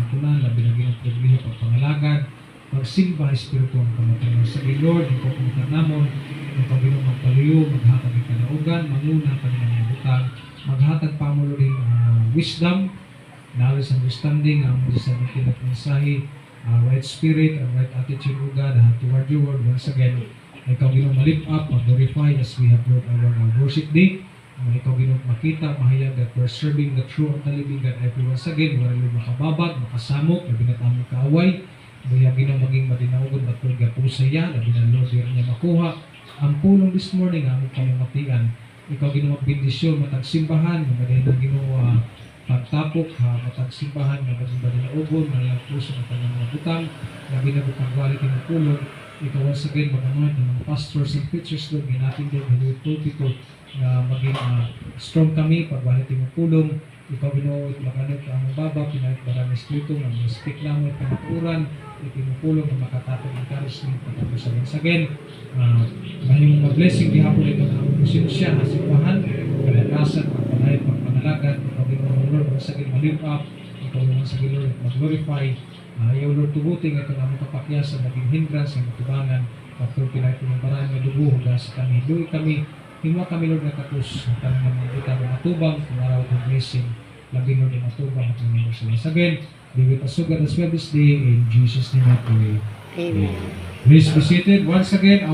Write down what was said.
pagkunan, labi na ginong pribileyo pagpangalagad, magsimba espiritu ang kamatayon sa Lord, ang pagkumitan namon, ang Panginoon magpaluyo, maghatag ng kalaugan, manguna kanilang butang, maghatag pa mo rin wisdom, knowledge, understanding, ang sa natin at mensahe, right spirit, and right attitude of God, toward your word. Once again, ikaw ginong ma-lift up, mag-glorify as we have brought our worship day. Ikaw ginong makita, mahayag that we're serving the true and the living God. Every once again, wala rin makababag, makasamok, labi na tamang kaaway. Kaya ginong maging madinawagon, matulog ka po sa iya, labi na Lord, niya makuha. Ang pulong this morning, ang pamamatian, ikaw ginong magbindisyon, matagsimbahan, magaling na ginong pagtapok, matagsimbahan, magaling madinaugon, nalang puso ng kanyang mga butang, labi na butang quality ng pulong. Ikaw once again, mag-anoint ng mga pastors and preachers doon, ginatin din, hinututito na maging strong kami, pagbahiti mo pulong. Ikaw ginoo, makanot ang baba, pinahit barang espiritu, ng speak namin, panaturan, itinupulong na makatapong encouragement, patapos once again. Mahing mag-blessing, gihapon ito na ang siya, nasimbahan, kalakasan, pagpanahit, pagpanalagad, ikaw ginoo, Lord, once again, ma-live up, ikaw once again, Lord, mag-glorify. Ayaw Lord tubuting ito na aming kapakyasan, naging hindrance, ang matubangan, pagkong pinahit ng barang na dugo, hugas kami, hiduwi kami, himwa kami Lord na tapos, kami na mga kita ng matubang, kung araw ng blessing, labi Lord na matubang, at mga sa again, be with us so God as well this day, in Jesus' name I pray. Amen. Please be seated once again.